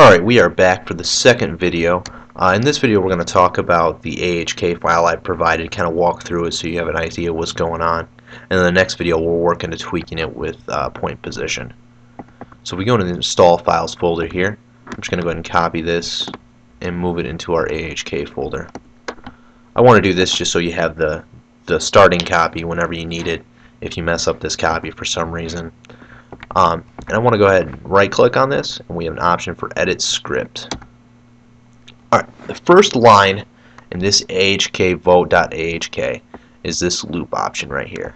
Alright, we are back for the second video. In this video we're going to talk about the AHK file I provided, kind of walk through it so you have an idea what's going on. And in the next video we'll work into tweaking it with point position. So if we go into the install files folder here, I'm just going to go ahead and copy this and move it into our AHK folder. I want to do this just so you have the starting copy whenever you need it if you mess up this copy for some reason. And I want to go ahead and right click on this, and we have an option for edit script. Alright, the first line in this AHK vote.ahk is this loop option right here.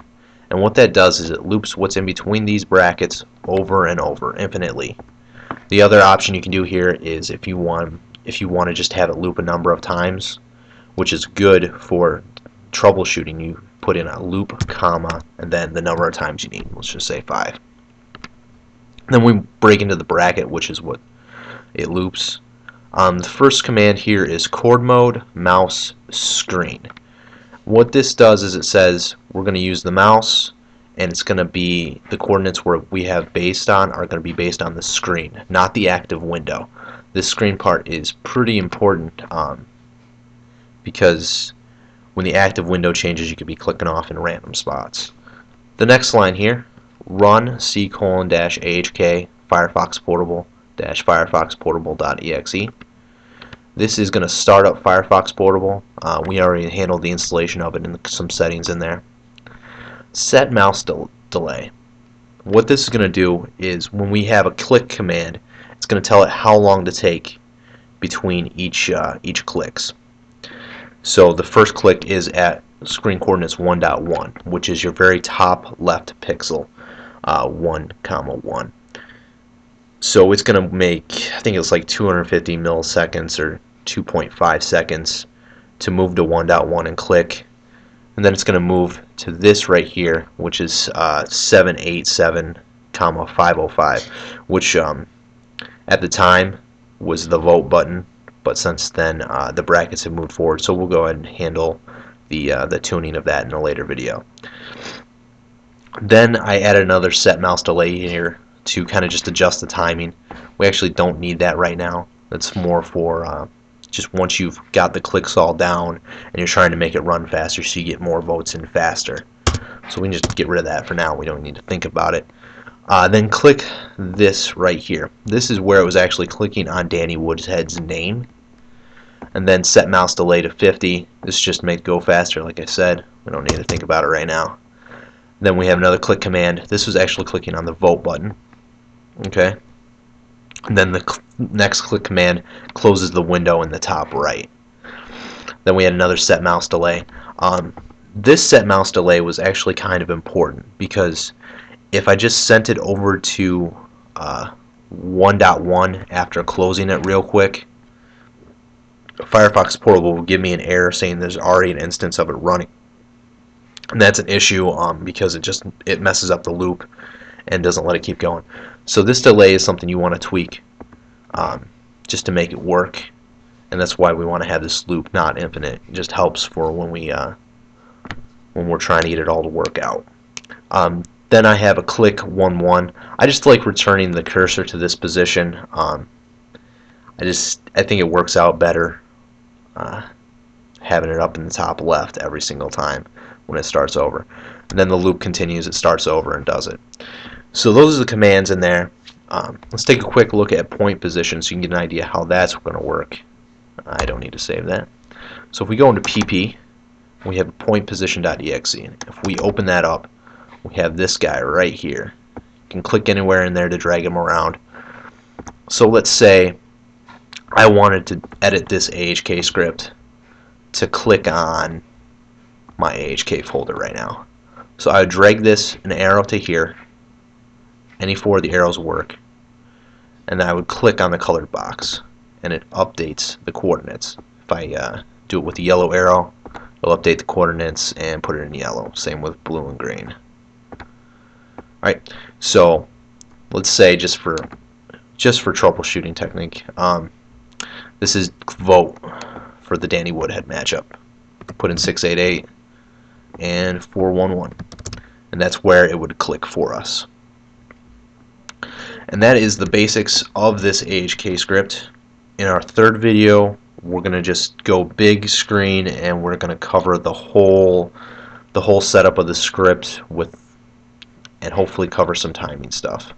And what that does is it loops what's in between these brackets over and over infinitely. The other option you can do here is if you want to just have it loop a number of times, which is good for troubleshooting, you put in a loop, comma, and then the number of times you need. Let's just say 5. Then we break into the bracket, which is what it loops. The first command here is chord mode mouse screen. What this does is it says we're going to use the mouse, and it's going to be the coordinates where we have based on are going to be based on the screen, not the active window. This screen part is pretty important because when the active window changes, you could be clicking off in random spots. The next line here, run c:\ahk Firefox Portable Firefox Portable.exe. This is going to start up Firefox Portable. We already handled the installation of it in some settings in there. Set mouse delay. What this is going to do is when we have a click command, it's going to tell it how long to take between each clicks. So the first click is at screen coordinates 1.1, which is your very top left pixel. 1,1. So it's going to make, I think it's like 250 milliseconds or 2.5 seconds to move to 1.1 and click, and then it's going to move to this right here, which is 787, 505, which at the time was the vote button, but since then the brackets have moved forward, so we'll go ahead and handle the tuning of that in a later video. Then I added another set mouse delay here to kind of just adjust the timing. We actually don't need that right now. That's more for just once you've got the clicks all down and you're trying to make it run faster so you get more votes in faster. So we can just get rid of that for now. We don't need to think about it. Then click this right here. This is where it was actually clicking on Danny Woodshead's name. And then set mouse delay to 50. This just makes it go faster, like I said. We don't need to think about it right now. Then we have another click command. This was actually clicking on the vote button. Okay. And then the next click command closes the window in the top right. Then we had another set mouse delay. This set mouse delay was actually kind of important because if I just sent it over to 1.1 after closing it real quick, Firefox Portable will give me an error saying there's already an instance of it running. And that's an issue because it messes up the loop and doesn't let it keep going. So this delay is something you want to tweak just to make it work, and that's why we want to have this loop not infinite. It just helps for when we're trying to get it all to work out. Then I have a click 1.1. I just like returning the cursor to this position. I think it works out better having it up in the top left every single time when it starts over. And then the loop continues, it starts over and does it. So those are the commands in there. Let's take a quick look at point position so you can get an idea how that's going to work. I don't need to save that. So if we go into PP, we have point position.exe. If we open that up, we have this guy right here. You can click anywhere in there to drag him around. So let's say I wanted to edit this AHK script to click on my AHK folder right now. So I would drag this an arrow to here. Any 4 of the arrows work. And I would click on the colored box and it updates the coordinates. If I do it with the yellow arrow, it'll update the coordinates and put it in yellow. Same with blue and green. Alright, so let's say just for troubleshooting technique, this is vote for the Danny Woodhead matchup. Put in 688 and 411, and that's where it would click for us. And that is the basics of this AHK script. In our third video, we're going to just go big screen and we're going to cover the whole setup of the script with, and hopefully cover some timing stuff.